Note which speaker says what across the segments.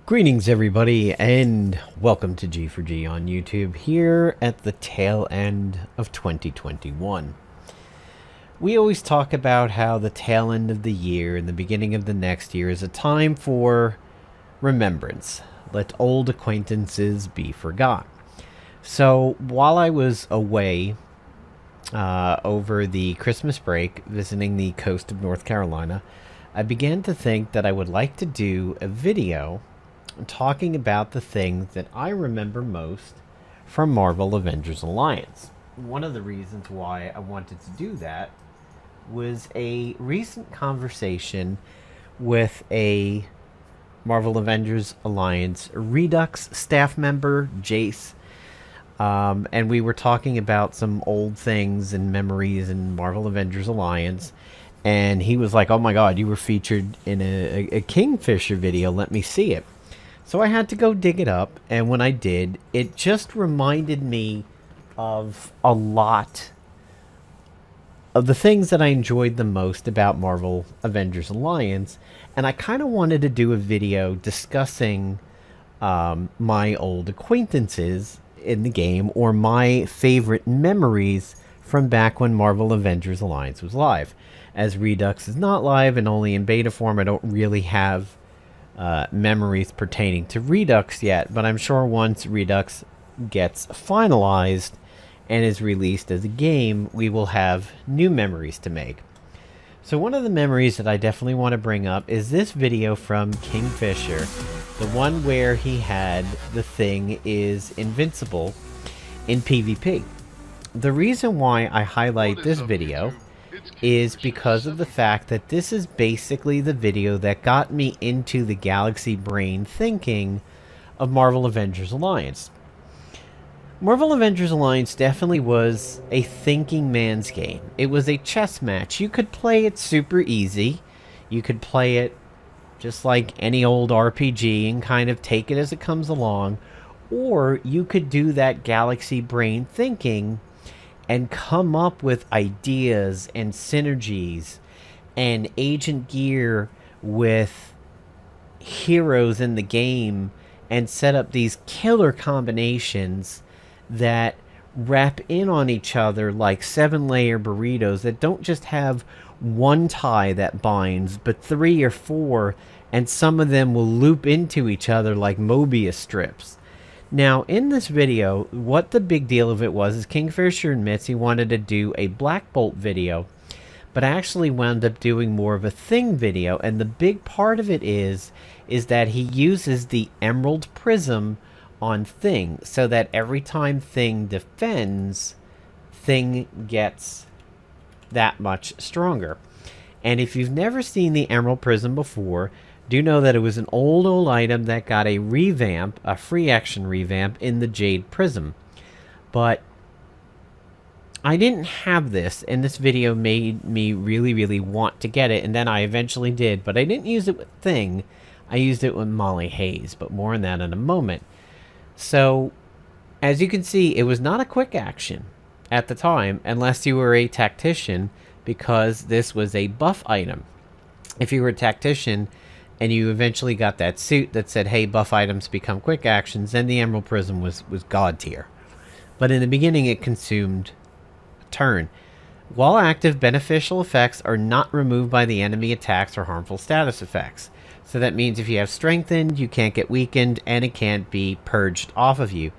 Speaker 1: Greetings everybody and welcome to G4G on YouTube here at the tail end of 2021. We always talk about how the tail end of the year and the beginning of the next year is a time for remembrance. Let old acquaintances be forgot. So while I was away over the Christmas break visiting the coast of North Carolina, I began to think that I would like to do a video talking about the things that I remember most from Marvel Avengers Alliance. One of the reasons why I wanted to do that was a recent conversation with a Marvel Avengers Alliance Redux staff member, Jace. And we were talking about some old things and memories in Marvel Avengers Alliance. And he was like, oh my god, you were featured in a Kingfisher video. Let me see it. So I had to go dig it up, and when I did, it just reminded me of a lot of the things that I enjoyed the most about Marvel Avengers Alliance, and I kind of wanted to do a video discussing my old acquaintances in the game, or my favorite memories from back when Marvel Avengers Alliance was live. As Redux is not live and only in beta form, I don't really have memories pertaining to Redux yet, but I'm sure once Redux gets finalized and is released as a game, we will have new memories to make. So one of the memories that I definitely want to bring up is this video from Kingfisher, the one where he had the thing is invincible in PvP. The reason why I highlight this video is because of the fact that this is basically the video that got me into the galaxy brain thinking of Marvel Avengers Alliance. Marvel Avengers Alliance definitely was a thinking man's game. It was a chess match. You could play it super easy. You could play it just like any old RPG and kind of take it as it comes along. Or you could do that galaxy brain thinking and come up with ideas and synergies and agent gear with heroes in the game and set up these killer combinations that wrap in on each other like 7-layer burritos that don't just have one tie that binds, but 3 or 4, and some of them will loop into each other like Mobius strips. Now, in this video, what the big deal of it was is Kingfisher admits he wanted to do a Black Bolt video, but actually wound up doing more of a Thing video, and the big part of it is that he uses the Emerald Prism on Thing, so that every time Thing defends, Thing gets that much stronger. And if you've never seen the Emerald Prism before, do know that it was an old item that got a revamp, a free action revamp in the Jade Prism. But I didn't have this, and this video made me really want to get it, and then I eventually did, but I didn't use it with Thing. I used it with Molly Hayes, but more on that in a moment. So, as you can see, it was not a quick action at the time, unless you were a tactician, because this was a buff item. If you were a tactician and you eventually got that suit that said, hey, buff items become quick actions, then the Emerald Prism was god tier. But in the beginning, it consumed a turn. While active, beneficial effects are not removed by the enemy attacks or harmful status effects. So that means if you have strengthened, you can't get weakened, and it can't be purged off of you.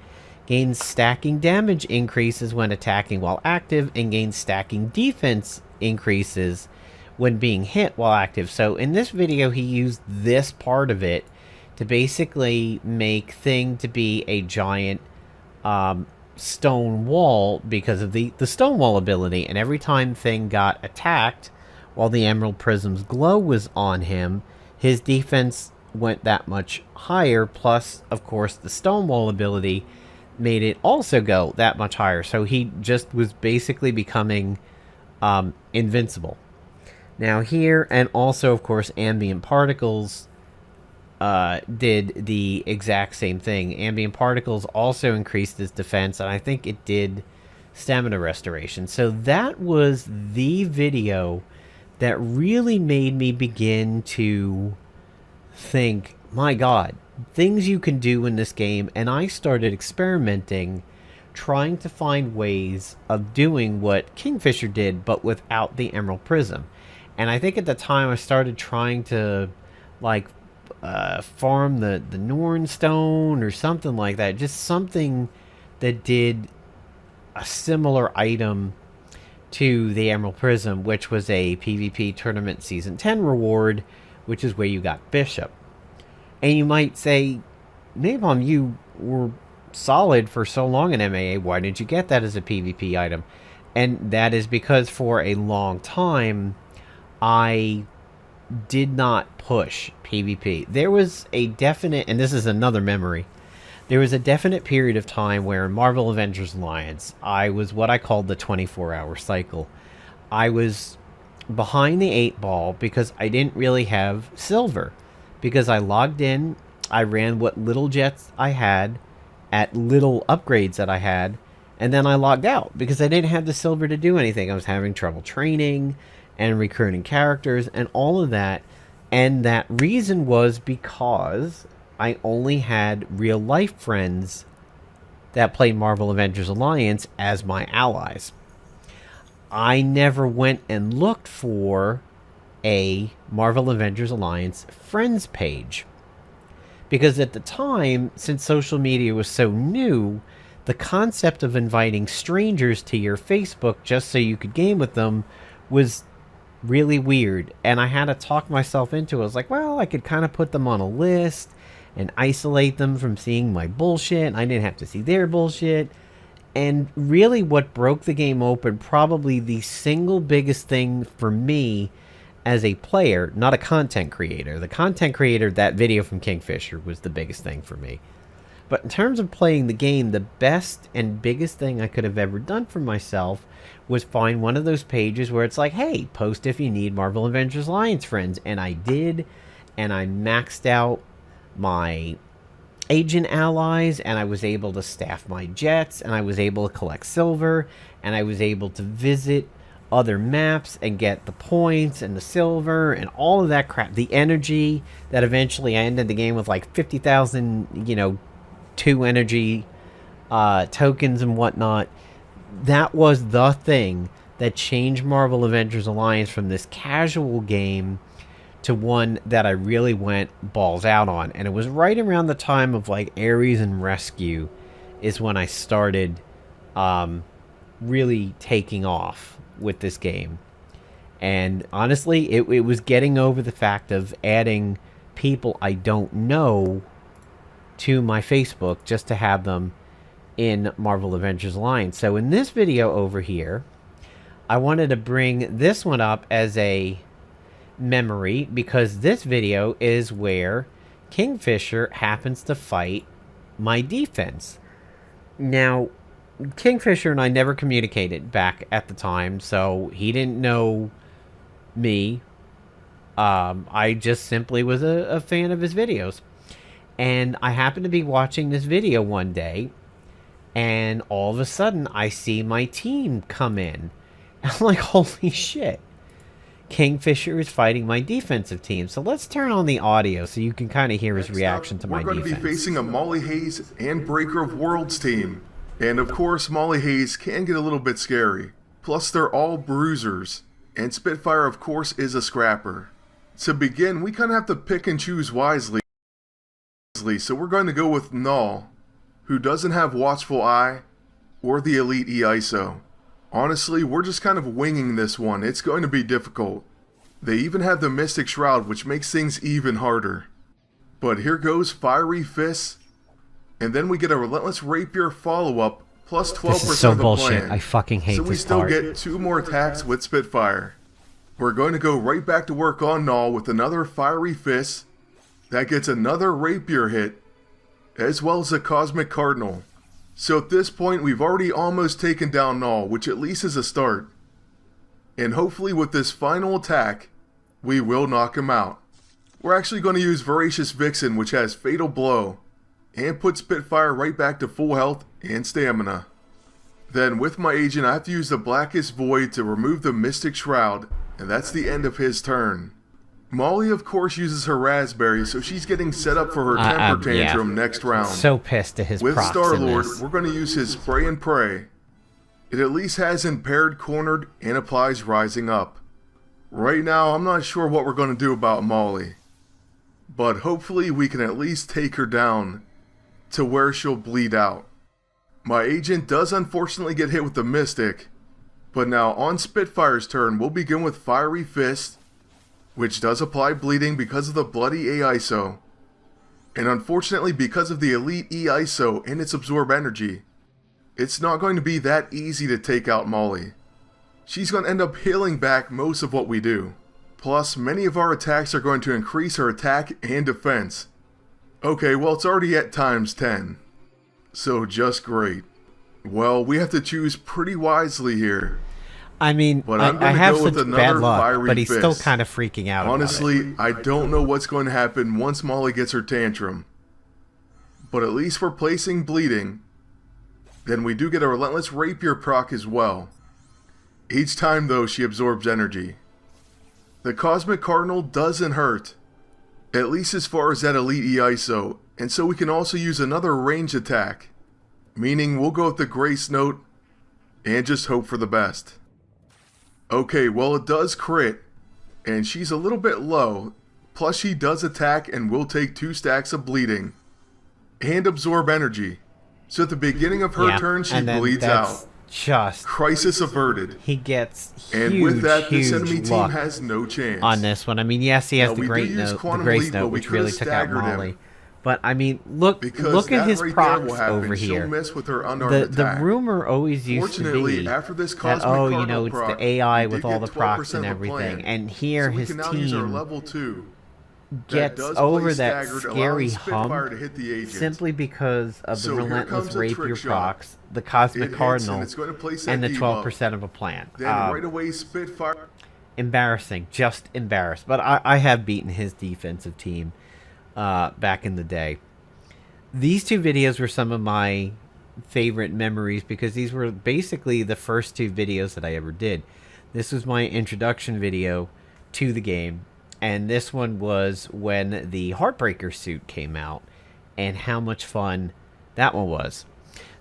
Speaker 1: Gains stacking damage increases when attacking while active, and gains stacking defense increases when being hit while active. So in this video, he used this part of it to basically make Thing to be a giant stone wall because of the stone wall ability. And every time Thing got attacked while the Emerald Prism's glow was on him, his defense went that much higher. Plus, of course, the stone wall ability made it also go that much higher. So he just was basically becoming invincible. Now here, and also of course ambient particles did the exact same thing. Ambient particles also increased his defense, and I think it did stamina restoration. So that was the video that really made me begin to think, my god, things you can do in this game, and I started experimenting, trying to find ways of doing what Kingfisher did, but without the Emerald Prism. And I think at the time I started trying to, like, farm the Norn Stone or something like that. Just something that did a similar item to the Emerald Prism, which was a PvP Tournament Season 10 reward, which is where you got Bishop. And you might say, Napalm, you were solid for so long in MAA, why didn't you get that as a PvP item? And that is because for a long time, I did not push PvP. There was a definite, and this is another memory, there was a definite period of time where in Marvel Avengers Alliance, I was what I called the 24-hour cycle. I was behind the 8 ball because I didn't really have silver. Because I logged in, I ran what little jets I had at little upgrades that I had, and then I logged out because I didn't have the silver to do anything. I was having trouble training and recruiting characters and all of that. And that reason was because I only had real life friends that played Marvel Avengers Alliance as my allies. I never went and looked for a Marvel Avengers Alliance friends page. Because at the time, since social media was so new, the concept of inviting strangers to your Facebook just so you could game with them was really weird. And I had to talk myself into it. I was like, well, I could kind of put them on a list and isolate them from seeing my bullshit. I didn't have to see their bullshit. And really what broke the game open, probably the single biggest thing for me as a player, not a content creator. The content creator, that video from Kingfisher, was the biggest thing for me. But in terms of playing the game, the best and biggest thing I could have ever done for myself was find one of those pages where it's like, hey, post if you need Marvel Avengers Alliance friends. And I did, and I maxed out my agent allies, and I was able to staff my jets, and I was able to collect silver, and I was able to visit other maps and get the points and the silver and all of that crap, the energy that eventually I ended the game with like 50,000, 2 energy tokens and whatnot. That was the thing that changed Marvel Avengers Alliance from this casual game to one that I really went balls out on. And it was right around the time of like Ares and Rescue is when I started really taking off with this game. And honestly, it was getting over the fact of adding people I don't know to my Facebook just to have them in Marvel Avengers Alliance. So in this video over here, I wanted to bring this one up as a memory because this video is where Kingfisher happens to fight my defense. Now, Kingfisher and I never communicated back at the time, so he didn't know me. I just simply was a fan of his videos. And I happened to be watching this video one day, and all of a sudden I see my team come in. And I'm like, holy shit. Kingfisher is fighting my defensive team. So let's turn on the audio so you can kind of hear his reaction to my defense.
Speaker 2: We're going to be facing a Molly Hayes and Breaker of Worlds team. And of course, Molly Hayes can get a little bit scary. Plus, they're all bruisers. And Spitfire, of course, is a scrapper. To begin, we kind of have to pick and choose wisely. So we're going to go with Null, who doesn't have Watchful Eye or the Elite E-ISO. Honestly, we're just kind of winging this one. It's going to be difficult. They even have the Mystic Shroud, which makes things even harder. But here goes Fiery Fists. And then we get a Relentless Rapier follow-up, plus 12%
Speaker 1: this is so
Speaker 2: of the
Speaker 1: bullshit.
Speaker 2: plan.
Speaker 1: I fucking hate this part.
Speaker 2: So we still get 2 more attacks with Spitfire. We're going to go right back to work on Null with another Fiery Fist. That gets another Rapier hit, as well as a Cosmic Cardinal. So at this point, we've already almost taken down Null, which at least is a start. And hopefully with this final attack, we will knock him out. We're actually going to use Voracious Vixen, which has Fatal Blow, and put Spitfire right back to full health and stamina. Then with my agent, I have to use the Blackest Void to remove the Mystic Shroud, and that's the end of his turn. Molly, of course, uses her raspberry, so she's getting set up for her temper tantrum next round.
Speaker 1: So pissed at his
Speaker 2: With
Speaker 1: procs
Speaker 2: Star-Lord,
Speaker 1: in this.
Speaker 2: we're going to use his Spray and Pray. It at least has Impaired Cornered and applies Rising Up. Right now, I'm not sure what we're going to do about Molly. But hopefully we can at least take her down to where she'll bleed out. My agent does unfortunately get hit with the Mystic, but now on Spitfire's turn, we'll begin with Fiery Fist, which does apply bleeding because of the bloody AISO. And unfortunately, because of the elite EISO and its absorb energy, it's not going to be that easy to take out Molly. She's going to end up healing back most of what we do. Plus, many of our attacks are going to increase her attack and defense. Okay, well, it's already at times 10. So just great. Well, we have to choose pretty wisely here.
Speaker 1: I mean,
Speaker 2: But I'm
Speaker 1: I
Speaker 2: going to
Speaker 1: have
Speaker 2: go with
Speaker 1: such
Speaker 2: another
Speaker 1: bad luck,
Speaker 2: Fiery
Speaker 1: but he's
Speaker 2: Fist.
Speaker 1: still kind of freaking out about it.
Speaker 2: Honestly, I don't know what's going to happen once Molly gets her tantrum. But at least we're placing bleeding. Then we do get a Relentless Rapier proc as well. Each time, though, she absorbs energy. The Cosmic Cardinal doesn't hurt, at least as far as that elite EISO, and so we can also use another range attack, meaning we'll go with the Grace Note and just hope for the best. Okay, well, it does crit, and she's a little bit low, plus she does attack and will take 2 stacks of bleeding and absorb energy. So at the beginning of her turn, she bleeds out.
Speaker 1: Just
Speaker 2: Crisis averted.
Speaker 1: he gets huge,
Speaker 2: And with that, this enemy
Speaker 1: huge
Speaker 2: team
Speaker 1: luck
Speaker 2: has no chance.
Speaker 1: on this one. I mean, yes, he has
Speaker 2: Now,
Speaker 1: the
Speaker 2: we do
Speaker 1: great
Speaker 2: use
Speaker 1: note, the
Speaker 2: Quantum
Speaker 1: Grace
Speaker 2: Leap, but
Speaker 1: note,
Speaker 2: we
Speaker 1: which
Speaker 2: could've
Speaker 1: really took out
Speaker 2: staggered him.
Speaker 1: Molly. But I mean, look
Speaker 2: Because
Speaker 1: at
Speaker 2: that
Speaker 1: his
Speaker 2: right there
Speaker 1: procs
Speaker 2: will happen.
Speaker 1: over
Speaker 2: She'll
Speaker 1: here.
Speaker 2: miss with her unarmed
Speaker 1: The
Speaker 2: attack.
Speaker 1: rumor always used to
Speaker 2: Fortunately,
Speaker 1: be
Speaker 2: after this
Speaker 1: that,
Speaker 2: Cosmic
Speaker 1: oh, you
Speaker 2: Cardinal
Speaker 1: know, it's
Speaker 2: proc,
Speaker 1: the AI
Speaker 2: we
Speaker 1: with
Speaker 2: did
Speaker 1: all the
Speaker 2: get
Speaker 1: procs
Speaker 2: 12%
Speaker 1: and
Speaker 2: of a
Speaker 1: everything.
Speaker 2: plan.
Speaker 1: And here
Speaker 2: So we
Speaker 1: his
Speaker 2: can now use our
Speaker 1: team
Speaker 2: level 2.
Speaker 1: gets
Speaker 2: does
Speaker 1: over
Speaker 2: play
Speaker 1: that
Speaker 2: staggered,
Speaker 1: scary
Speaker 2: allowing Spitfire
Speaker 1: hump
Speaker 2: to hit the agent.
Speaker 1: simply because of the
Speaker 2: So here
Speaker 1: relentless
Speaker 2: comes a
Speaker 1: rapier
Speaker 2: trick shot.
Speaker 1: procs, the Cosmic
Speaker 2: It hits,
Speaker 1: Cardinal,
Speaker 2: and it's going to place
Speaker 1: and
Speaker 2: that
Speaker 1: the
Speaker 2: debuff.
Speaker 1: 12% of a plan.
Speaker 2: Then right away, Spitfire.
Speaker 1: Embarrassing, just embarrassed. But I have beaten his defensive team back in the day. These 2 videos were some of my favorite memories because these were basically the first 2 videos that I ever did. This was my introduction video to the game, and this one was when the Heartbreaker suit came out, and how much fun that one was.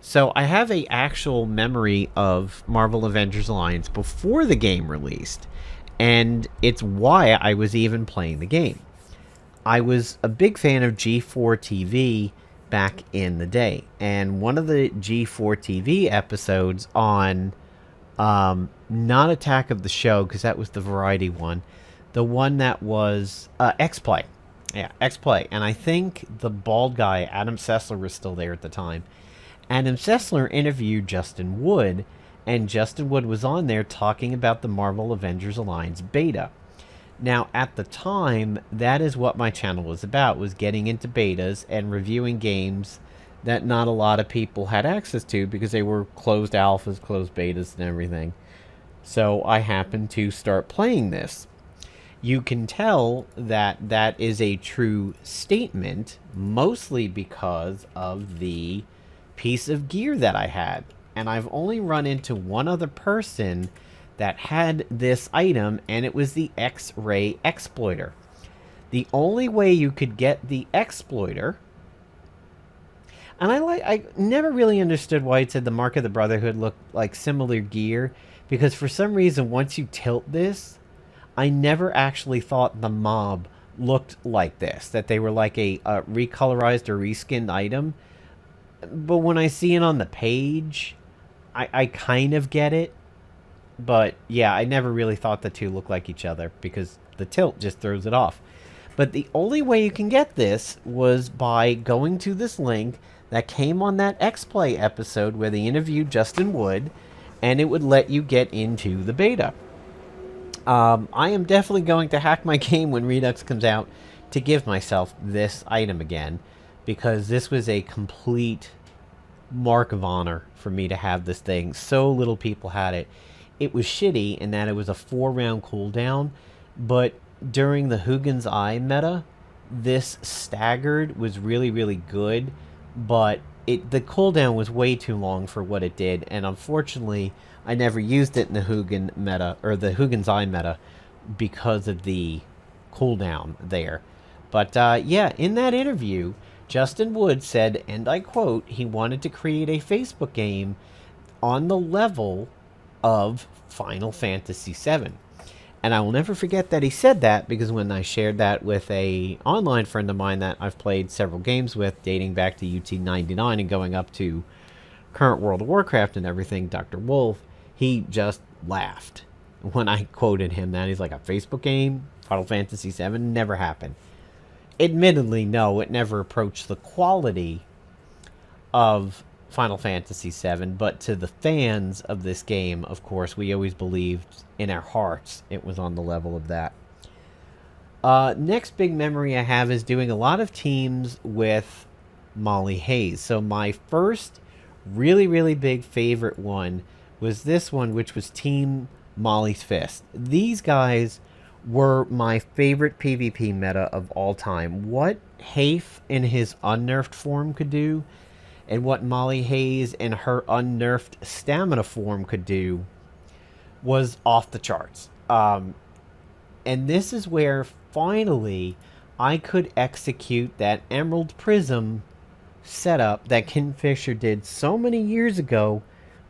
Speaker 1: So I have a actual memory of Marvel Avengers Alliance before the game released, and it's why I was even playing the game. I was a big fan of G4 TV back in the day, and one of the G4 TV episodes on not Attack of the Show, because that was the variety one, the one that was X-Play. Yeah, X-Play. And I think the bald guy, Adam Sessler, was still there at the time. Adam Sessler interviewed Justin Wood, and Justin Wood was on there talking about the Marvel Avengers Alliance beta. Now, at the time, that is what my channel was about, was getting into betas and reviewing games that not a lot of people had access to because they were closed alphas, closed betas, and everything. So I happened to start playing this. You can tell that that is a true statement, mostly because of the piece of gear that I had. And I've only run into one other person that had this item, and it was the X-Ray Exploiter. The only way you could get the Exploiter, and I never really understood why it said the Mark of the Brotherhood looked like similar gear, because for some reason once you tilt this, I never actually thought the mob looked like this, that they were like a recolorized or reskinned item. But when I see it on the page, I kind of get it. But yeah, I never really thought the two looked like each other because the tilt just throws it off. But the only way you can get this was by going to this link that came on that X-Play episode where they interviewed Justin Wood, and it would let you get into the beta. I am definitely going to hack my game when Redux comes out to give myself this item again, because this was a complete mark of honor for me to have this thing. So little people had it. It was shitty in that it was a 4-round cooldown, but during the Hugins Eye meta, this staggered was really, really good, but the cooldown was way too long for what it did, and unfortunately, I never used it in the Hugin meta, or the Hugins Eye meta, because of the cooldown there. But yeah, in that interview, Justin Wood said, and I quote, he wanted to create a Facebook game on the level of Final Fantasy VII. And I will never forget that he said that, because when I shared that with a online friend of mine that I've played several games with, dating back to UT99 and going up to current World of Warcraft and everything, Dr. Wolf, he just laughed when I quoted him that. He's like, a Facebook game? Final Fantasy VII? Never happened. Admittedly, no, it never approached the quality of Final Fantasy VII, but to the fans of this game, of course, we always believed in our hearts it was on the level of that. Next big memory I have is doing a lot of teams with Molly Hayes. So my first really, really big favorite one was this one, which was Team Molly's Fist. These guys were my favorite PvP meta of all time. What Hafe in his unnerfed form could do, and what Molly Hayes in her unnerfed stamina form could do, was off the charts. And this is where finally I could execute that Emerald Prism setup that Kingfisher did so many years ago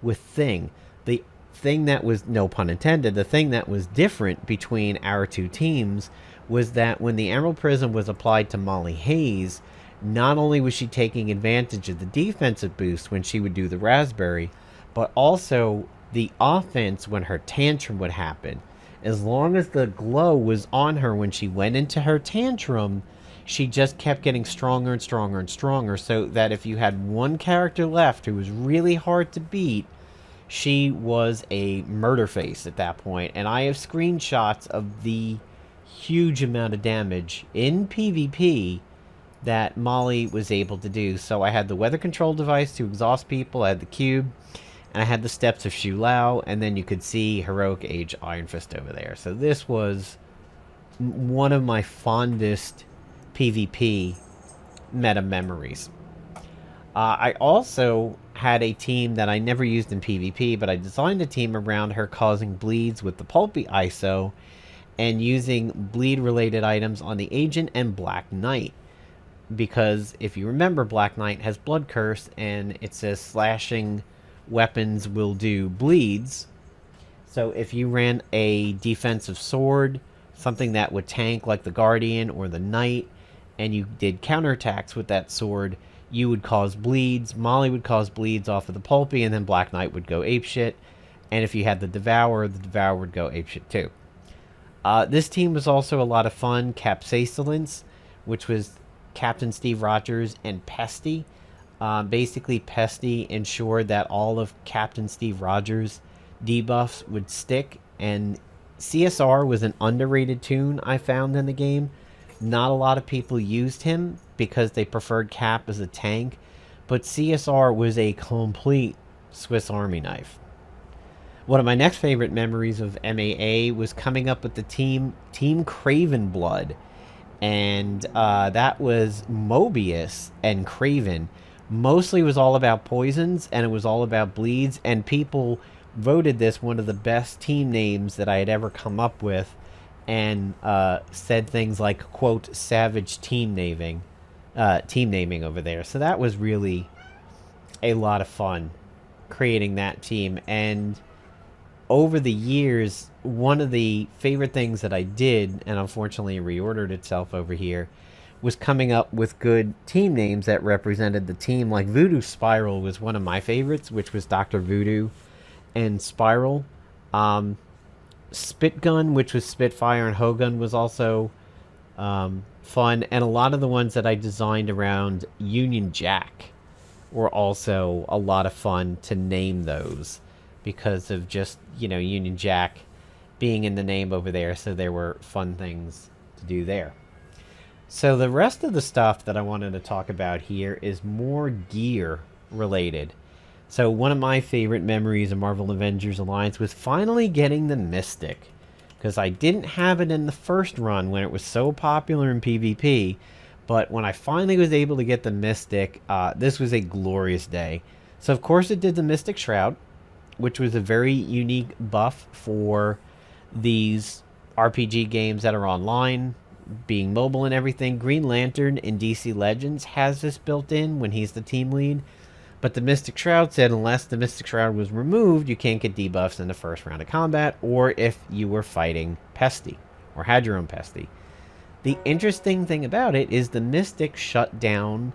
Speaker 1: with Thing. The thing that was, no pun intended, the thing that was different between our two teams was that when the Emerald Prism was applied to Molly Hayes, not only was she taking advantage of the defensive boost when she would do the raspberry, but also the offense when her tantrum would happen. As long as the glow was on her when she went into her tantrum, she just kept getting stronger and stronger and stronger, so that if you had one character left who was really hard to beat, she was a murder face at that point. And I have screenshots of the huge amount of damage in PvP that Molly was able to do. So I had the weather control device to exhaust people, I had the cube, and I had the steps of Shu Lao, and then you could see Heroic Age Iron Fist over there. So this was one of my fondest PvP meta memories. I also had a team that I never used in PvP, but I designed a team around her causing bleeds with the Pulpy ISO and using bleed-related items on the Agent and Black Knight. Because if you remember, Black Knight has Blood Curse, and it says slashing weapons will do bleeds. So if you ran a defensive sword, something that would tank like the Guardian or the Knight, and you did counterattacks with that sword, you would cause bleeds. Molly would cause bleeds off of the Pulpy, and then Black Knight would go apeshit. And if you had the Devourer would go apeshit too. This team was also a lot of fun. Capsaicillance, which was Captain Steve Rogers, and Pesty. Basically, Pesty ensured that all of Captain Steve Rogers' debuffs would stick, and CSR was an underrated toon I found in the game. Not a lot of people used him because they preferred Cap as a tank, but CSR was a complete Swiss Army knife. One of my next favorite memories of MAA was coming up with the Team Craven Blood, and that was Mobius and Craven. Mostly was all about poisons, and it was all about bleeds, and people voted this one of the best team names that I had ever come up with, and said things like, quote, savage team naming over there. So that was really a lot of fun creating that team. And over the years, one of the favorite things that I did, and unfortunately reordered itself over here, was coming up with good team names that represented the team. Like Voodoo Spiral was one of my favorites, which was Dr. Voodoo and Spiral. Spitgun, which was Spitfire and Hogun, was also fun. And a lot of the ones that I designed around Union Jack were also a lot of fun to name those, because of just, Union Jack being in the name over there. So there were fun things to do there. So the rest of the stuff that I wanted to talk about here is more gear related. So one of my favorite memories of Marvel Avengers Alliance was finally getting the Mystic, because I didn't have it in the first run when it was so popular in PvP, but when I finally was able to get the Mystic, this was a glorious day. So of course it did the Mystic Shroud, which was a very unique buff for these RPG games that are online. being mobile and everything. Green Lantern in DC Legends has this built in when he's the team lead. But the Mystic Shroud said unless the Mystic Shroud was removed, you can't get debuffs in the first round of combat, or if you were fighting Pesty, or had your own Pesty. The interesting thing about it is the Mystic shut down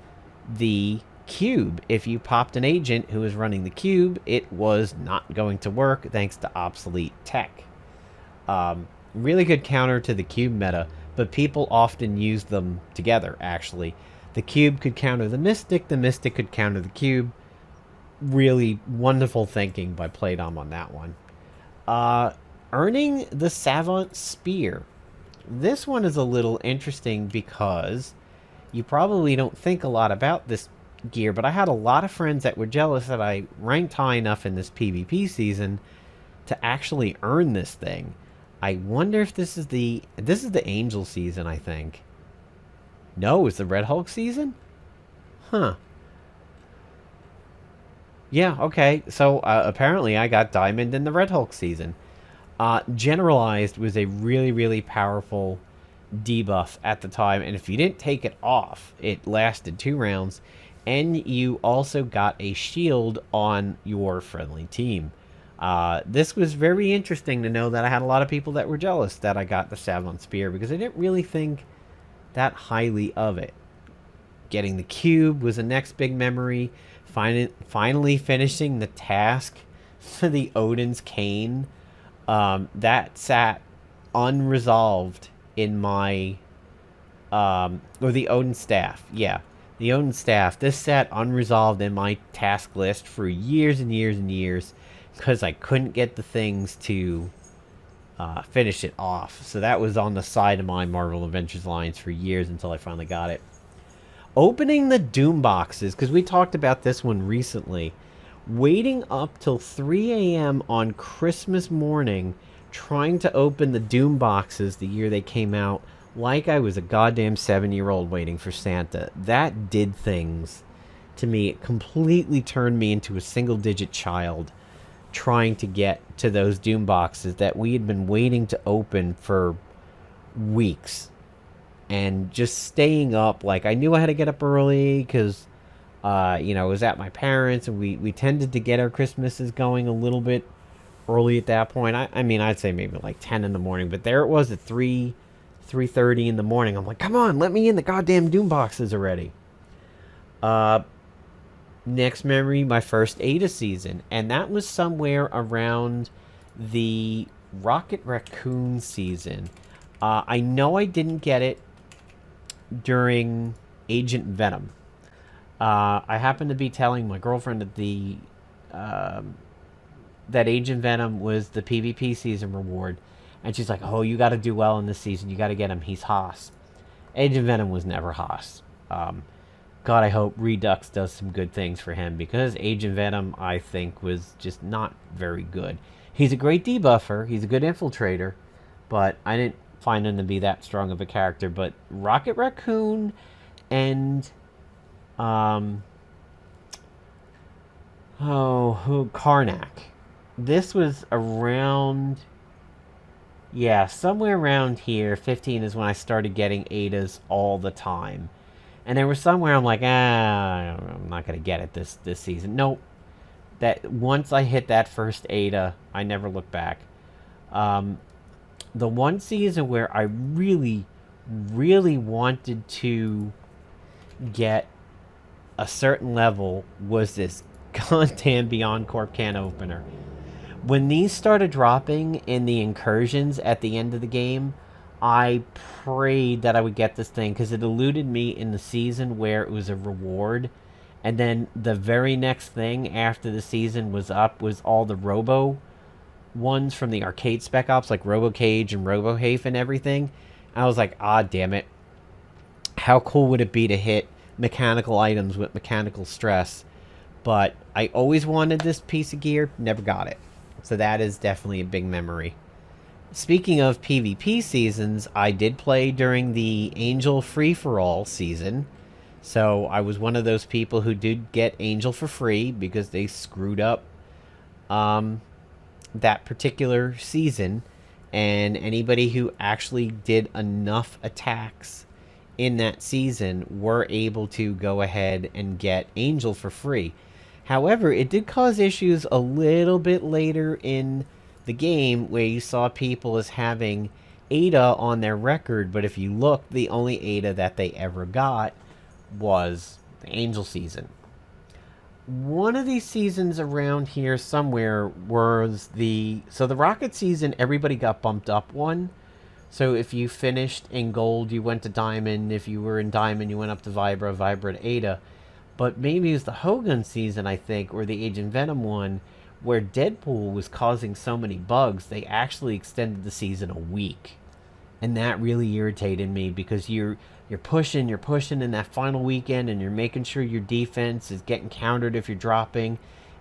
Speaker 1: the cube. If you popped an agent who was running the cube, it was not going to work thanks to obsolete tech. Really good counter to the cube meta, but people often use them together, actually. The cube could counter the Mystic could counter the cube. Really wonderful thinking by Playdom on that one. Earning the Savant Spear. This one is a little interesting because you probably don't think a lot about this gear, but I had a lot of friends that were jealous that I ranked high enough in this PvP season to actually earn this thing. I wonder if this is the Angel season, I think. No, it's the Red Hulk season? Huh. Yeah, okay. So, apparently I got Diamond in the Red Hulk season. Generalized was a really, really powerful debuff at the time, and if you didn't take it off, it lasted 2 rounds, and you also got a shield on your friendly team. This was very interesting to know that I had a lot of people that were jealous that I got the Savant Spear, because I didn't really think that highly of it. Getting the cube was the next big memory. Finally finishing the task for the Odin's Cane. That sat unresolved in my... or the Odin Staff. Yeah, the Odin Staff. This sat unresolved in my task list for years and years and years because I couldn't get the things to finish it off. So that was on the side of my Marvel Avengers Alliance for years until I finally got it. Opening the Doomboxes, because we talked about this one recently. Waiting up till 3 a.m. on Christmas morning, trying to open the Doomboxes the year they came out, like I was a goddamn 7-year-old waiting for Santa. That did things to me. It completely turned me into a single-digit child trying to get to those Doomboxes that we had been waiting to open for weeks. And just staying up, like, I knew I had to get up early because, you know, I was at my parents, and we tended to get our Christmases going a little bit early at that point. I mean, I'd say maybe like 10 in the morning, but there it was at 3:30 in the morning. I'm like, come on, let me in the goddamn Doomboxes already. Next memory, my first Ada season, and that was somewhere around the Rocket Raccoon season. I know I didn't get it during Agent Venom. I happened to be telling my girlfriend that that Agent Venom was the PvP season reward, and she's like, "Oh, you got to do well in this season. You got to get him. He's Haas." Agent Venom was never Haas. God, I hope Redux does some good things for him, because Agent Venom, I think, was just not very good. He's a great debuffer. He's a good infiltrator, but I didn't find him to be that strong of a character. But Rocket Raccoon and Karnak. This was around, yeah, somewhere around here. 15 is when I started getting Adas all the time. And there was somewhere I'm like, I'm not going to get it this season. Nope. That once I hit that first Ada, I never looked back. The one season where I really, really wanted to get a certain level was this goddamn Beyond Corp can opener. When these started dropping in the incursions at the end of the game, I prayed that I would get this thing, because it eluded me in the season where it was a reward. And then the very next thing after the season was up was all the Robo ones from the arcade Spec Ops, like Robo Cage and Robo Hafe and everything. I was like, damn it. How cool would it be to hit mechanical items with mechanical stress? But I always wanted this piece of gear, never got it. So that is definitely a big memory. Speaking of PvP seasons, I did play during the Angel Free-for-All season. So I was one of those people who did get Angel for free because they screwed up that particular season. And anybody who actually did enough attacks in that season were able to go ahead and get Angel for free. However, it did cause issues a little bit later in the game where you saw people as having Ada on their record, but if you look, the only Ada that they ever got was the Angel season. One of these seasons around here somewhere was the Rocket season. Everybody got bumped up one. So if you finished in gold, you went to diamond. If you were in diamond, you went up to Vibra to Ada. But maybe it was the Hogun season, I think, or the Agent Venom one, where Deadpool was causing so many bugs, they actually extended the season a week. And that really irritated me because you're pushing in that final weekend, and you're making sure your defense is getting countered if you're dropping,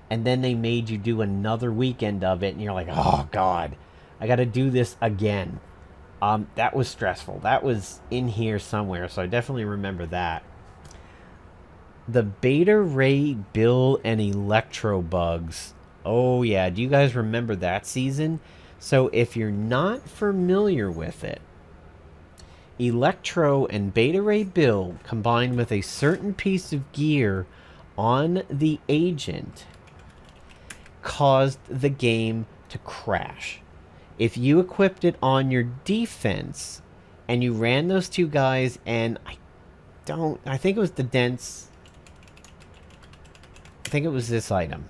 Speaker 1: and then they made you do another weekend of it, and you're like, oh god, I gotta do this again. That was stressful. That was in here somewhere, so I definitely remember that. The Beta Ray Bill and Electro bugs. Oh yeah, do you guys remember that season? So if you're not familiar with it, Electro and Beta Ray Bill combined with a certain piece of gear on the agent caused the game to crash. If you equipped it on your defense and you ran those two guys, and I think it was the dense, I think it was this item.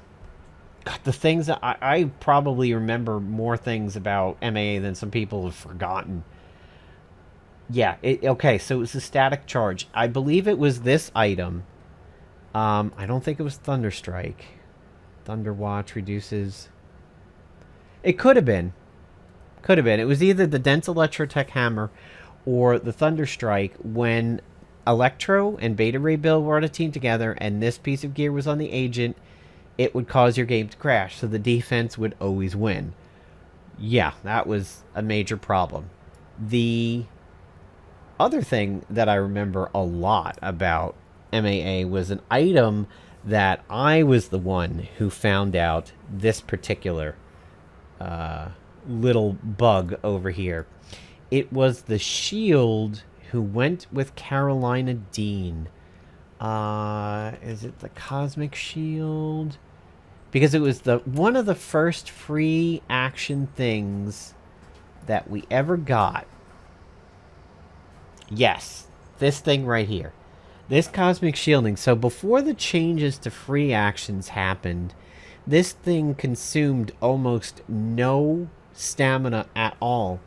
Speaker 1: God, the things that I probably remember more things about MAA than some people have forgotten. Yeah, okay, so it was a static charge. I believe it was this item. I don't think it was Thunderstrike. Thunder Watch reduces... It could have been. Could have been. It was either the Dense Electrotech Hammer or the Thunderstrike when Electro and Beta Ray Bill were on a team together and this piece of gear was on the agent. It would cause your game to crash, so the defense would always win. Yeah, that was a major problem. The other thing that I remember a lot about MAA was an item that I was the one who found out this particular little bug over here. It was the shield who went with Carolina Dean. Is it the Cosmic Shield? Because it was one of the first free action things that we ever got. Yes, this thing right here. This Cosmic Shielding. So before the changes to free actions happened, this thing consumed almost no stamina at all.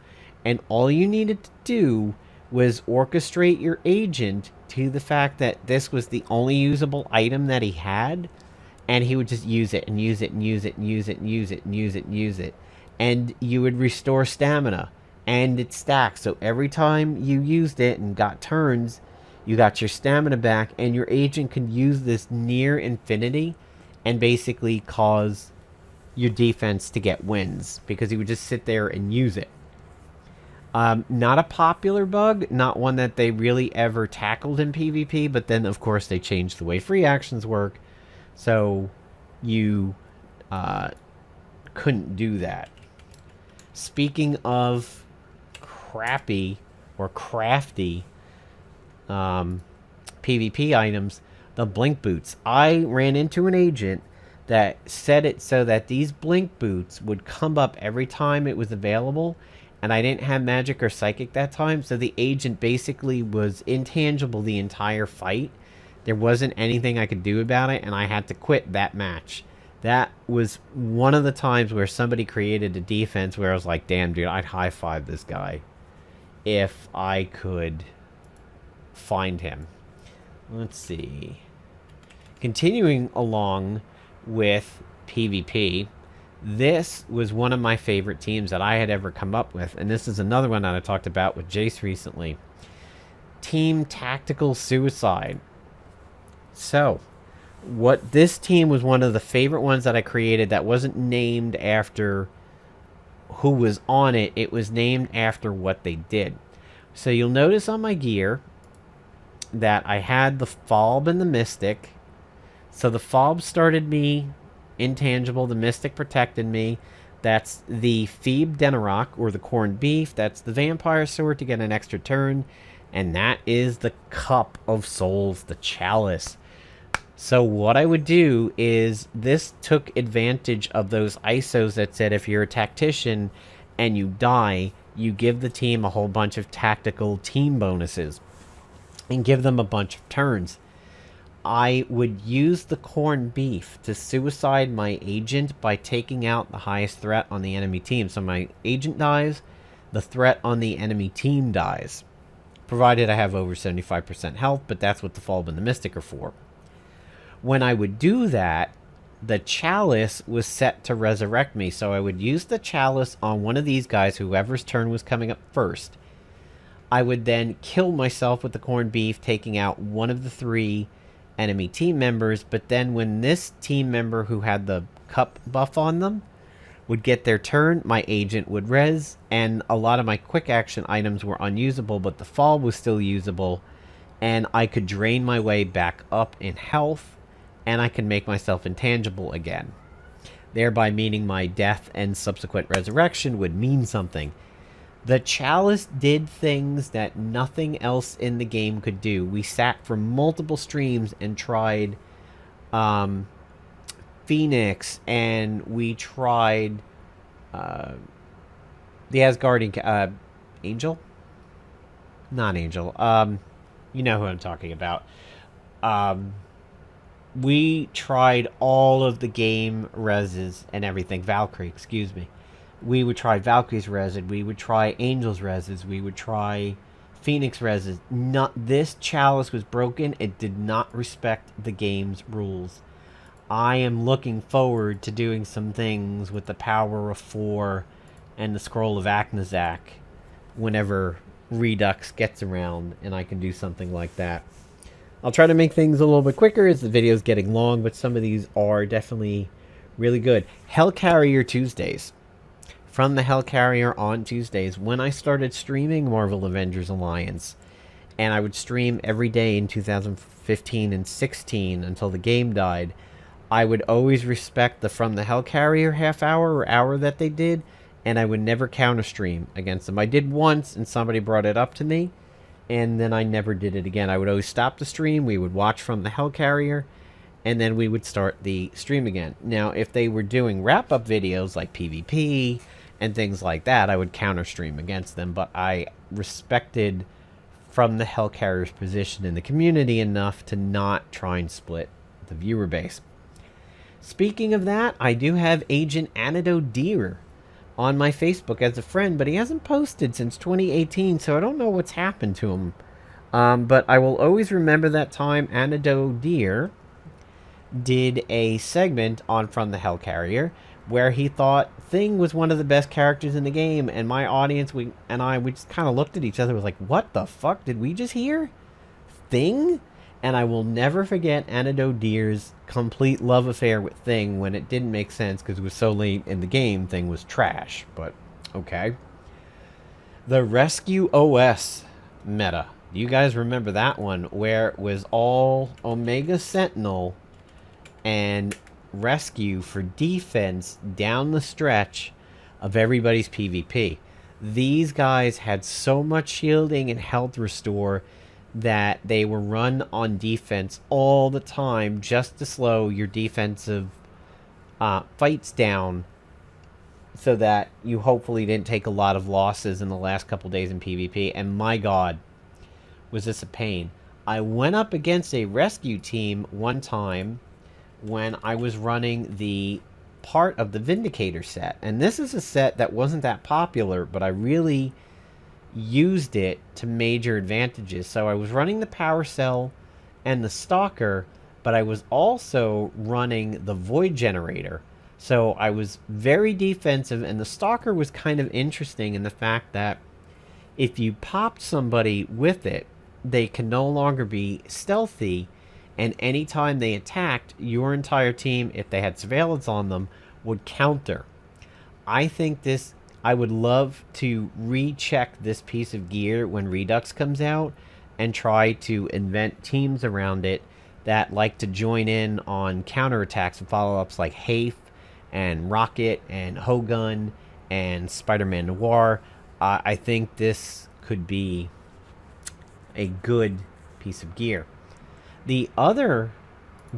Speaker 1: And all you needed to do was orchestrate your agent to the fact that this was the only usable item that he had. And he would just use it and use it and use it and use it and use it and use it and use it. And you would restore stamina. And it stacked. So every time you used it and got turns, you got your stamina back. And your agent could use this near infinity and basically cause your defense to get wins. Because he would just sit there and use it. Not a popular bug. Not one that they really ever tackled in PvP. But then, of course, they changed the way free actions work. So you couldn't do that. Speaking of crappy or crafty PvP items, the blink boots. I ran into an agent that set it so that these blink boots would come up every time it was available, and I didn't have magic or psychic that time, so the agent basically was intangible the entire fight. There wasn't anything I could do about it, and I had to quit that match. That was one of the times where somebody created a defense where I was like, damn, dude, I'd high-five this guy if I could find him. Let's see. Continuing along with PvP, this was one of my favorite teams that I had ever come up with, and this is another one that I talked about with Jace recently. Team Tactical Suicide. So, this team was one of the favorite ones that I created that wasn't named after who was on it. It was named after what they did. So you'll notice on my gear that I had the Fob and the Mystic. So the Fob started me intangible. The Mystic protected me. That's the Phoebe Denarok, or the corned beef. That's the vampire sword to get an extra turn. And that is the Cup of Souls, the chalice. So what I would do is, this took advantage of those ISOs that said if you're a tactician and you die, you give the team a whole bunch of tactical team bonuses and give them a bunch of turns. I would use the corned beef to suicide my agent by taking out the highest threat on the enemy team. So my agent dies, the threat on the enemy team dies. Provided I have over 75% health, but that's what the Falb and the Mystic are for. When I would do that, the chalice was set to resurrect me. So I would use the chalice on one of these guys, whoever's turn was coming up first. I would then kill myself with the corned beef, taking out one of the 3 enemy team members. But then when this team member who had the cup buff on them would get their turn, my agent would res, and a lot of my quick action items were unusable, but the fall was still usable, and I could drain my way back up in health, and I could make myself intangible again, thereby meaning my death and subsequent resurrection would mean something. The chalice did things that nothing else in the game could do. We sat for multiple streams and tried Phoenix, and we tried the Asgardian Angel? Not Angel. You know who I'm talking about. We tried all of the game reses and everything. Valkyrie, excuse me. We would try Valkyrie's reses. We would try Angel's reses. We would try Phoenix reses. This chalice was broken. It did not respect the game's rules. I am looking forward to doing some things with the Power of 4 and the Scroll of Aknazak whenever Redux gets around and I can do something like that. I'll try to make things a little bit quicker as the video's getting long, but some of these are definitely really good. Hellcarrier Tuesdays. From the Hellcarrier on Tuesdays, when I started streaming Marvel Avengers Alliance, and I would stream every day in 2015 and 16 until the game died, I would always respect the From the Hellcarrier half hour or hour that they did, and I would never counter stream against them. I did once, and somebody brought it up to me, and then I never did it again. I would always stop the stream, we would watch From the Hellcarrier, and then we would start the stream again. Now, if they were doing wrap-up videos like PvP and things like that, I would counter stream against them, but I respected From the Hellcarrier's position in the community enough to not try and split the viewer base. Speaking of that, I do have Agent Antidote Deer on my Facebook as a friend, but he hasn't posted since 2018, so I don't know what's happened to him. But I will always remember that time Antidote Deer did a segment on From the Hellcarrier where he thought Thing was one of the best characters in the game, and my audience, we just kind of looked at each other, was like, what the fuck did we just hear? Thing? And I will never forget Antidote Deer's complete love affair with Thing when it didn't make sense because it was so late in the game. Thing was trash, but okay. The Rescue OS meta. Do you guys remember that one where it was all Omega Sentinel and Rescue for defense down the stretch of everybody's PvP? These guys had so much shielding and health restore that they were run on defense all the time just to slow your defensive fights down so that you hopefully didn't take a lot of losses in the last couple days in PvP. And my god, was this a pain. I went up against a rescue team one time when I was running the part of the Vindicator set, and this is a set that wasn't that popular, but I really used it to major advantages. So I was running the Power Cell and the Stalker, but I was also running the Void Generator. So I was very defensive, and the Stalker was kind of interesting in the fact that if you popped somebody with it, they can no longer be stealthy, and anytime they attacked, your entire team, if they had surveillance on them, would counter. I would love to recheck this piece of gear when Redux comes out and try to invent teams around it that like to join in on counterattacks and follow-ups like Hafe and Rocket and Hogun and Spider-Man Noir. I think this could be a good piece of gear. The other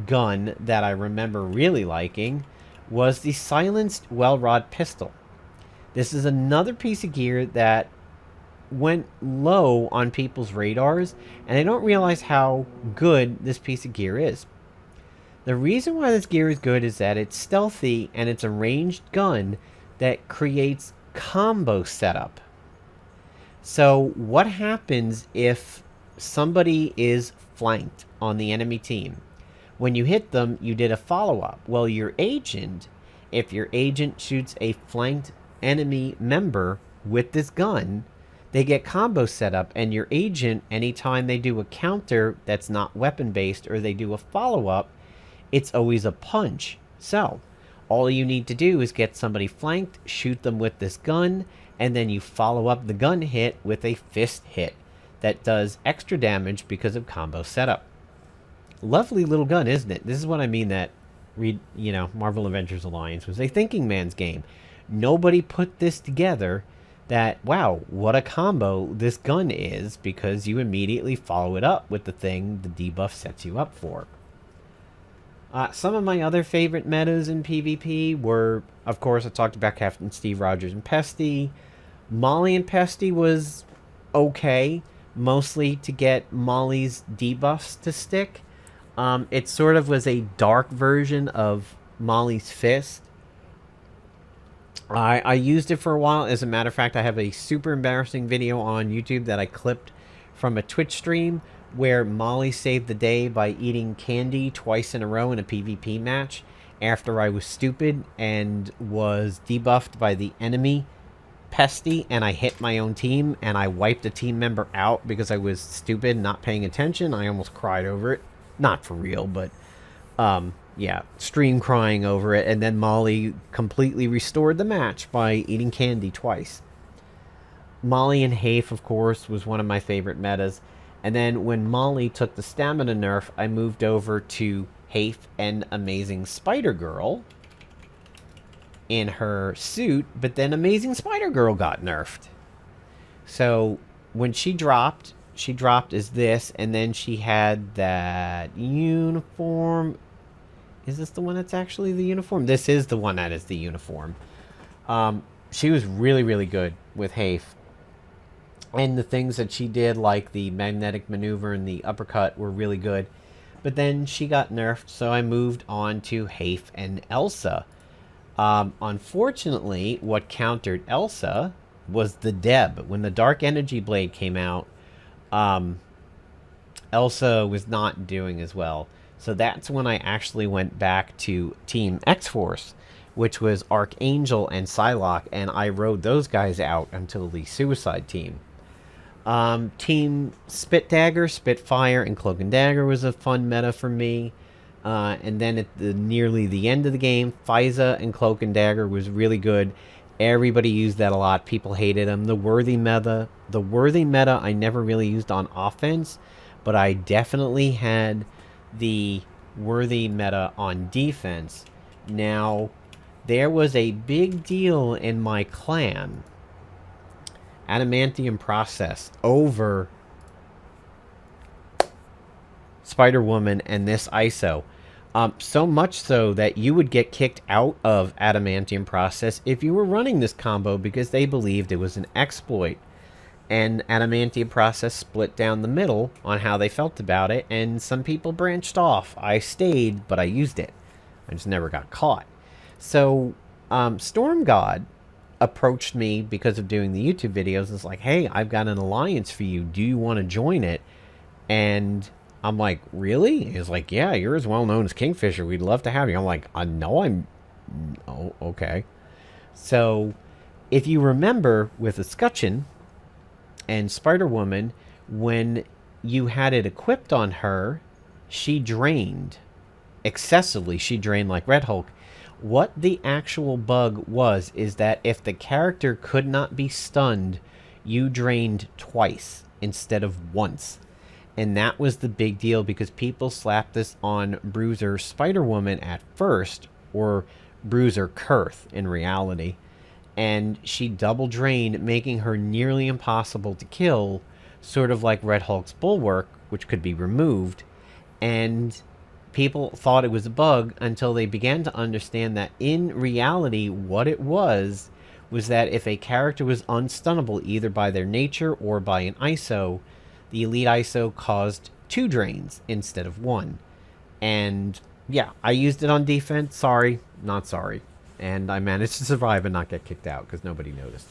Speaker 1: gun that I remember really liking was the silenced Well-Rod pistol. This is another piece of gear that went low on people's radars, and they don't realize how good this piece of gear is. The reason why this gear is good is that it's stealthy and it's a ranged gun that creates combo setup. So what happens if somebody is flanked on the enemy team? When you hit them, you did a follow-up. Well, your agent, if your agent shoots a flanked enemy member with this gun, they get combo set up, and your agent, anytime they do a counter that's not weapon-based or they do a follow-up, it's always a punch. So, all you need to do is get somebody flanked, shoot them with this gun, and then you follow up the gun hit with a fist hit that does extra damage because of combo setup. Lovely little gun, isn't it? This is what I mean that, Marvel Avengers Alliance was a thinking man's game. Nobody put this together that, wow, what a combo this gun is, because you immediately follow it up with the thing the debuff sets you up for. Some of my other favorite metas in PvP were, of course, I talked about Captain Steve Rogers and Pesty. Molly and Pesty was okay, mostly to get Molly's debuffs to stick. It sort of was a dark version of Molly's Fist. I used it for a while. As a matter of fact, I have a super embarrassing video on YouTube that I clipped from a Twitch stream where Molly saved the day by eating candy twice in a row in a PvP match after I was stupid and was debuffed by the enemy Pesty, and I hit my own team and I wiped a team member out because I was stupid, not paying attention. I almost cried over it. Not for real, but yeah, stream crying over it, and then Molly completely restored the match by eating candy twice. Molly and Hafe, of course, was one of my favorite metas. And then when Molly took the stamina nerf, I moved over to Hafe and Amazing Spider-Girl in her suit, but then Amazing Spider-Girl got nerfed. So when she dropped as this, and then she had that uniform. Is this the one that's actually the uniform? This is the one that is the uniform. She was really, really good with Hafe. And the things that she did, like the magnetic maneuver and the uppercut, were really good. But then she got nerfed, so I moved on to Hafe and Elsa. Unfortunately, what countered Elsa was the Deb. When the Dark Energy Blade came out, Elsa was not doing as well. So that's when I actually went back to Team X-Force, which was Archangel and Psylocke, and I rode those guys out until the Suicide Team. Team Spitfire, and Cloak and Dagger was a fun meta for me. And then at nearly the end of the game, Faiza and Cloak and Dagger was really good. Everybody used that a lot. People hated them. The worthy meta I never really used on offense, but I definitely had the worthy meta on defense. Now, there was a big deal in my clan, Adamantium Process, over Spider-Woman and this ISO. So much so that you would get kicked out of Adamantium Process if you were running this combo because they believed it was an exploit. And Adamantium Process split down the middle on how they felt about it, and some people branched off. I stayed, but I used it. I just never got caught. So, Storm God approached me because of doing the YouTube videos. It's like, hey, I've got an alliance for you. Do you want to join it? And I'm like, really? He's like, yeah, you're as well known as Kingfisher. We'd love to have you. I'm like, I know I'm... Oh, okay. So, if you remember with Escutcheon and Spider-Woman, when you had it equipped on her, she drained excessively. She drained like Red Hulk. What the actual bug was is that if the character could not be stunned, you drained twice instead of once. And that was the big deal because people slapped this on Bruiser Spider-Woman at first, or bruiser Kurth in reality. And she double drained, making her nearly impossible to kill, sort of like Red Hulk's bulwark, which could be removed. And people thought it was a bug until they began to understand that in reality, what it was that if a character was unstunnable either by their nature or by an ISO, the Elite ISO caused 2 drains instead of 1. And yeah, I used it on defense. Sorry, not sorry. And I managed to survive and not get kicked out because nobody noticed.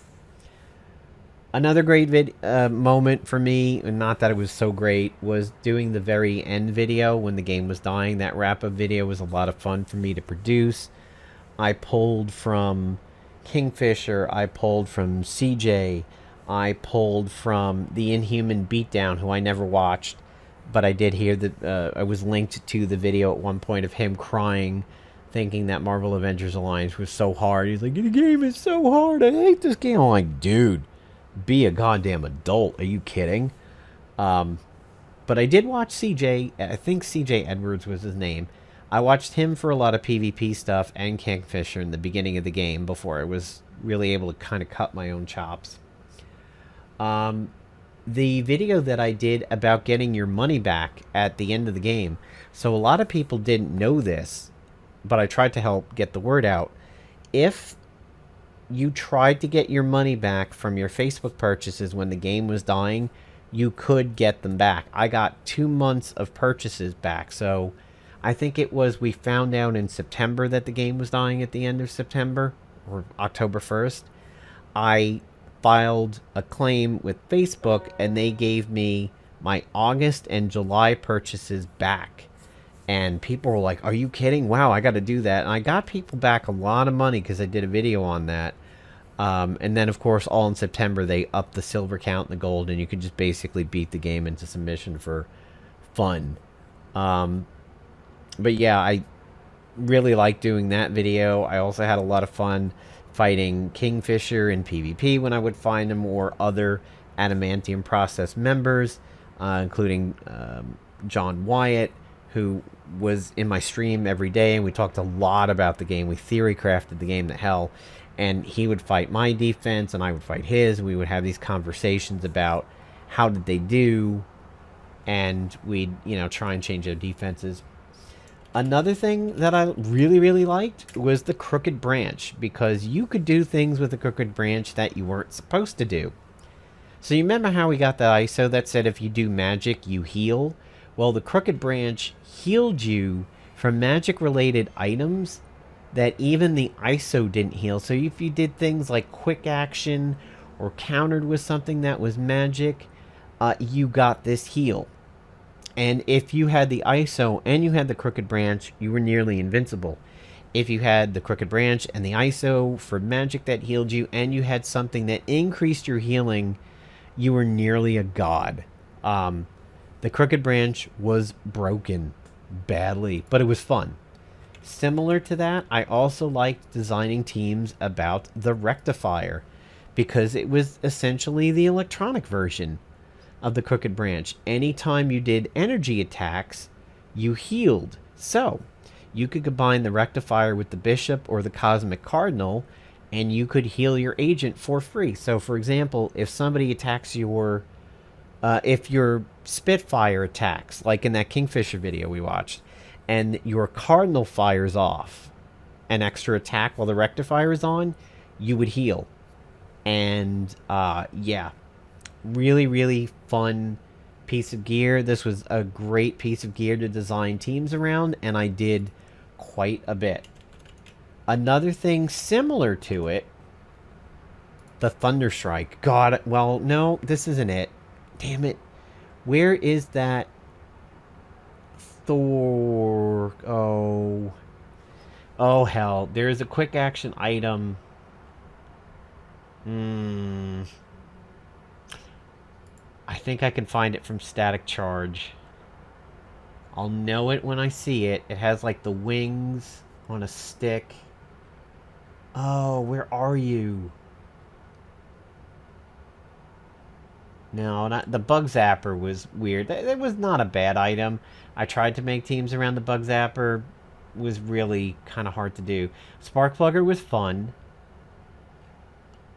Speaker 1: Another great moment for me, and not that it was so great, was doing the very end video when the game was dying. That wrap-up video was a lot of fun for me to produce. I pulled from Kingfisher, I pulled from CJ, I pulled from the Inhuman Beatdown, who I never watched, but I did hear that I was linked to the video at one point of him crying, thinking that Marvel Avengers Alliance was so hard. He's like, the game is so hard, I hate this game. I'm like, dude, be a goddamn adult. Are you kidding? But I did watch CJ. I think CJ Edwards was his name. I watched him for a lot of PvP stuff and Kingfisher in the beginning of the game before I was really able to kind of cut my own chops. The video that I did about getting your money back at the end of the game. So a lot of people didn't know this, but I tried to help get the word out. If you tried to get your money back from your Facebook purchases when the game was dying, you could get them back. I got 2 months of purchases back. So I think it was, we found out in September that the game was dying at the end of September or October 1st. I filed a claim with Facebook and they gave me my August and July purchases back. And people were like, are you kidding? Wow, I got to do that. And I got people back a lot of money because I did a video on that. And then, of course, all in September, they upped the silver count and the gold, and you could just basically beat the game into submission for fun. But yeah, I really liked doing that video. I also had a lot of fun fighting Kingfisher in PvP when I would find him, or other Adamantium Process members, including John Wyatt, who was in my stream every day, and we talked a lot about the game. We theory crafted the game to hell, and he would fight my defense and I would fight his, and we would have these conversations about how did they do, and we'd, try and change their defenses. Another thing that I really liked was the Crooked Branch, because you could do things with the Crooked Branch that you weren't supposed to do. So you remember how we got the ISO that said if you do magic, you heal? Well, the Crooked Branch healed you from magic-related items that even the ISO didn't heal. So if you did things like quick action or countered with something that was magic, you got this heal. And if you had the ISO and you had the Crooked Branch, you were nearly invincible. If you had the Crooked Branch and the ISO for magic that healed you, and you had something that increased your healing, you were nearly a god. The Crooked Branch was broken badly, but it was fun. Similar to that, I also liked designing teams about the Rectifier, because it was essentially the electronic version of the Crooked Branch. Anytime you did energy attacks, you healed. So you could combine the Rectifier with the Bishop or the Cosmic Cardinal, and you could heal your agent for free. So for example, if somebody attacks your if your Spitfire attacks, like in that Kingfisher video we watched, and your Cardinal fires off an extra attack while the Rectifier is on, you would heal. And yeah, really fun piece of gear. This was a great piece of gear to design teams around, and I did quite a bit. Another thing similar to it, the Thunderstrike. God, well, no, this isn't it. Damn it. Where is that Thor? Oh hell. There's a quick action item. I think I can find it from Static Charge. I'll know it when I see it. It has like the wings on a stick. Oh, where are you? No, not the Bug Zapper was weird. It was not a bad item. I tried to make teams around the Bug Zapper. was really kind of hard to do. Sparkplugger was fun.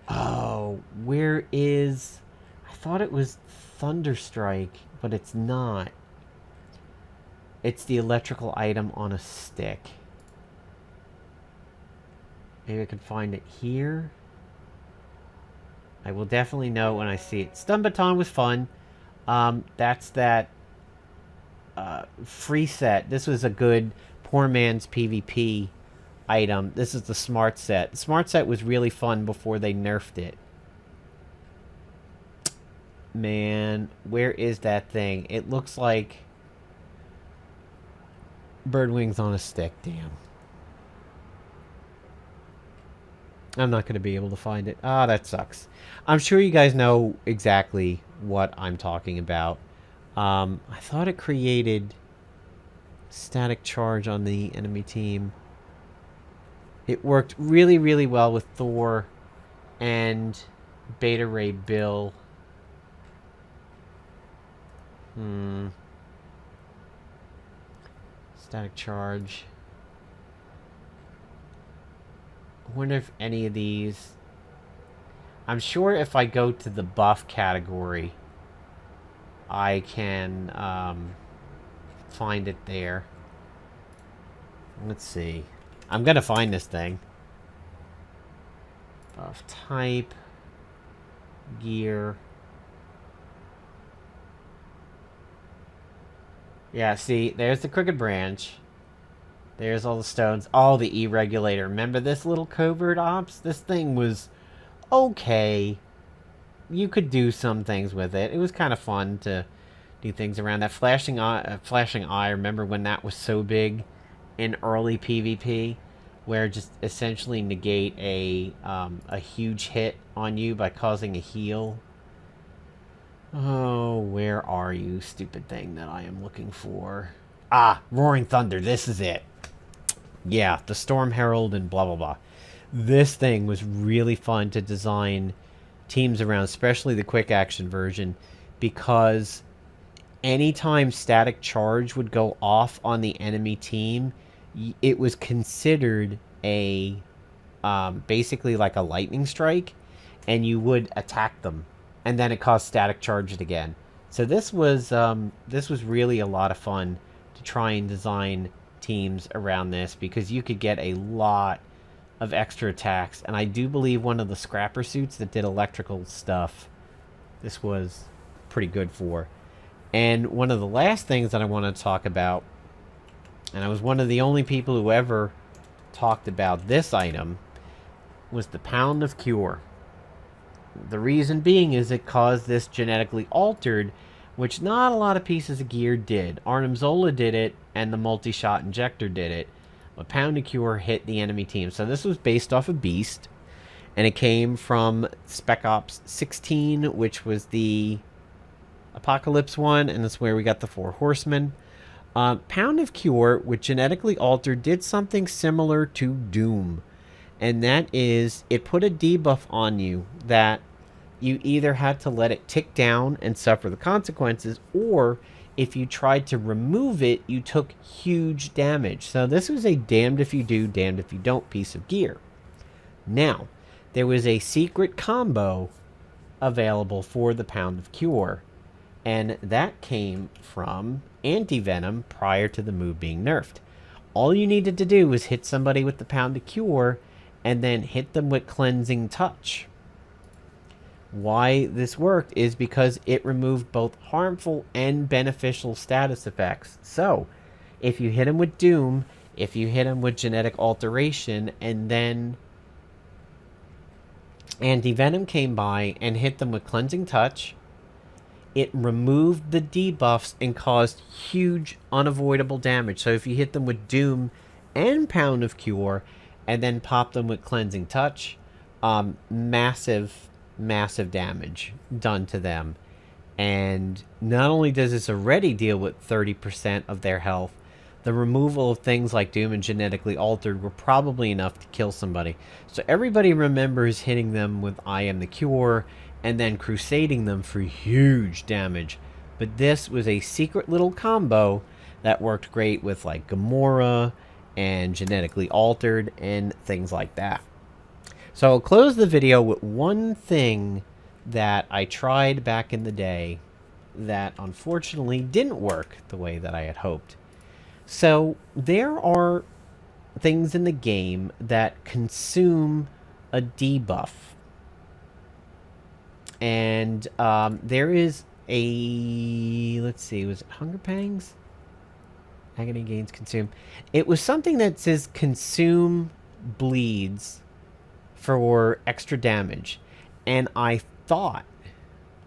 Speaker 1: Oh, where is... I thought it was Thunderstrike, but it's not. It's the electrical item on a stick. Maybe I can find it here. I will definitely know when I see it. Stun Baton was fun. That's that free set. This was a good poor man's PvP item. This is the smart set. The smart set was really fun before they nerfed it. Man, where is that thing? It looks like bird wings on a stick. Damn. I'm not going to be able to find it. Ah, that sucks. I'm sure you guys know exactly what I'm talking about. I thought it created static charge on the enemy team. It worked really, really well with Thor and Beta Ray Bill. Static charge. I wonder if any of these... I'm sure if I go to the buff category, I can find it there. Let's see. I'm going to find this thing. Buff type. Gear. Yeah, see, there's the Crooked Branch. There's all the stones. Oh, the E-Regulator. Remember this little covert ops? This thing was okay. You could do some things with it. It was kind of fun to do things around that. Flashing eye, remember when that was so big in early PvP? Where just essentially negate a huge hit on you by causing a heal. Oh, where are you, stupid thing that I am looking for? Ah, Roaring Thunder. This is it. Yeah, the Storm Herald and blah, blah, blah. This thing was really fun to design teams around, especially the quick action version, because anytime static charge would go off on the enemy team, it was considered a basically like a lightning strike, and you would attack them, and then it caused static charge again. So this was really a lot of fun to try and design teams around this, because you could get a lot of extra attacks. And I do believe one of the scrapper suits that did electrical stuff, this was pretty good for. And one of the last things that I want to talk about, and I was one of the only people who ever talked about this item, was the Pound of Cure. The reason being is it caused this genetically altered, which not a lot of pieces of gear did. Arnim Zola did it, and the multi-shot injector did it. But Pound of Cure hit the enemy team. So this was based off of Beast, and it came from Spec Ops 16, which was the Apocalypse one, and that's where we got the 4 Horsemen. Pound of Cure, with genetically altered, did something similar to Doom. And that is, it put a debuff on you that you either had to let it tick down and suffer the consequences, or if you tried to remove it, you took huge damage. So this was a damned if you do, damned if you don't piece of gear. Now, there was a secret combo available for the Pound of Cure, and that came from Anti-Venom prior to the move being nerfed. All you needed to do was hit somebody with the Pound of Cure, and then hit them with Cleansing Touch. Why this worked is because it removed both harmful and beneficial status effects. So, if you hit him with Doom, if you hit him with Genetic Alteration, and then Anti-Venom came by and hit them with Cleansing Touch, it removed the debuffs and caused huge unavoidable damage. So if you hit them with Doom and Pound of Cure, and then pop them with Cleansing Touch, massive damage done to them. And not only does this already deal with 30% of their health, the removal of things like Doom and Genetically Altered were probably enough to kill somebody. So everybody remembers hitting them with I Am the Cure and then crusading them for huge damage. But this was a secret little combo that worked great with like Gamora and genetically altered and things like that. So I'll close the video with one thing that I tried back in the day that unfortunately didn't work the way that I had hoped. So there are things in the game that consume a debuff. And there is a... let's see, was it Hunger Pangs? Agony gains consume. It was something that says consume bleeds for extra damage. And I thought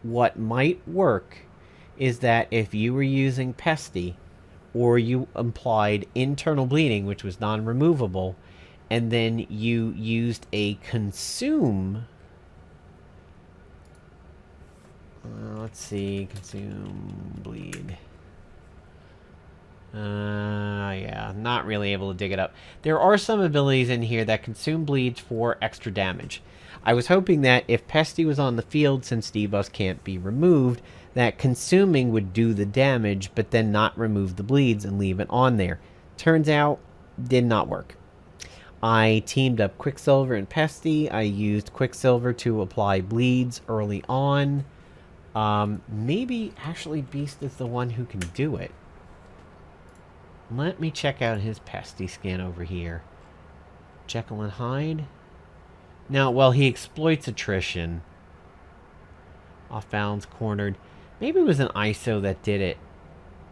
Speaker 1: what might work is that if you were using Pesty, or you applied internal bleeding, which was non-removable, and then you used a consume... let's see, consume bleed. Yeah, not really able to dig it up. There are some abilities in here that consume bleeds for extra damage. I was hoping that if Pesty was on the field, since debuffs can't be removed, that consuming would do the damage, but then not remove the bleeds and leave it on there. Turns out, did not work. I teamed up Quicksilver and Pesty. I used Quicksilver to apply bleeds early on. Maybe actually Beast is the one who can do it. Let me check out his Pesty skin over here. Jekyll and Hyde. Now, well, he exploits attrition. Off balance, cornered. Maybe it was an ISO that did it.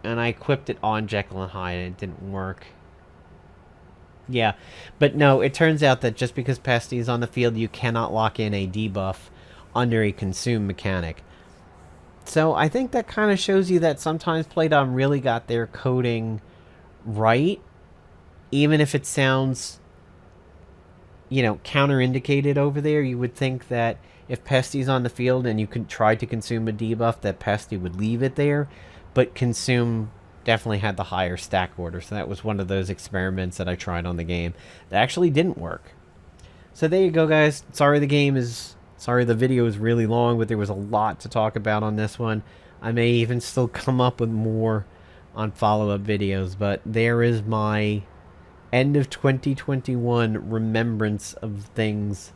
Speaker 1: And I equipped it on Jekyll and Hyde and it didn't work. Yeah, but no, it turns out that just because Pesty is on the field, you cannot lock in a debuff under a consume mechanic. So I think that kind of shows you that sometimes Playdom really got their coding right, even if it sounds, you know, counter-indicated over there. You would think that if Pesty's on the field and you could try to consume a debuff, that Pesty would leave it there, but consume definitely had the higher stack order. So that was one of those experiments that I tried on the game that actually didn't work. So there you go, guys. Sorry the video is really long, but there was a lot to talk about on this one. I may even still come up with more on follow-up videos, but there is my end of 2021 remembrance of things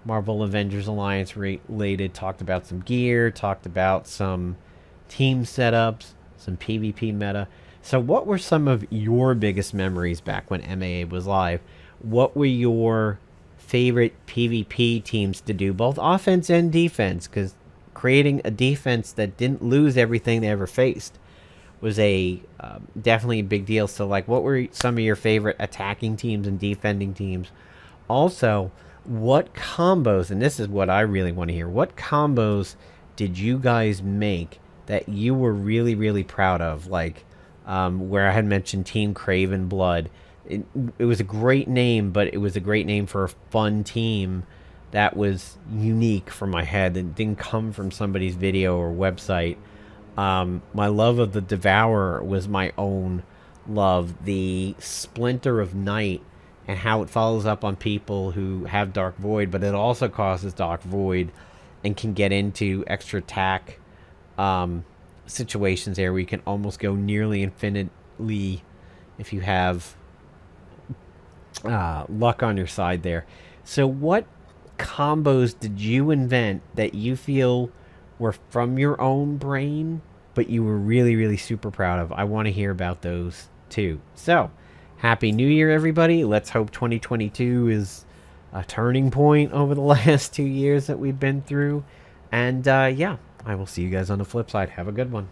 Speaker 1: Marvel Avengers Alliance related. Talked about some gear, talked about some team setups, some PvP meta. So what were some of your biggest memories back when MAA was live? What were your favorite PvP teams to do, both offense and defense? Because creating a defense that didn't lose everything they ever faced was a definitely a big deal. So, like, what were some of your favorite attacking teams and defending teams? Also, what combos, and this is what I really want to hear, what combos did you guys make that you were really, really proud of? Like, where I had mentioned Team Craven Blood. It was a great name, but it was a great name for a fun team that was unique for my head and didn't come from somebody's video or website. My love of the Devourer was my own love. The Splinter of Night and how it follows up on people who have Dark Void, but it also causes Dark Void and can get into extra attack situations there where you can almost go nearly infinitely if you have luck on your side there. So what combos did you invent that you feel were from your own brain, but you were really, really super proud of? I want to hear about those too. So, Happy New Year, everybody. Let's hope 2022 is a turning point over the last 2 years that we've been through. And yeah, I will see you guys on the flip side. Have a good one.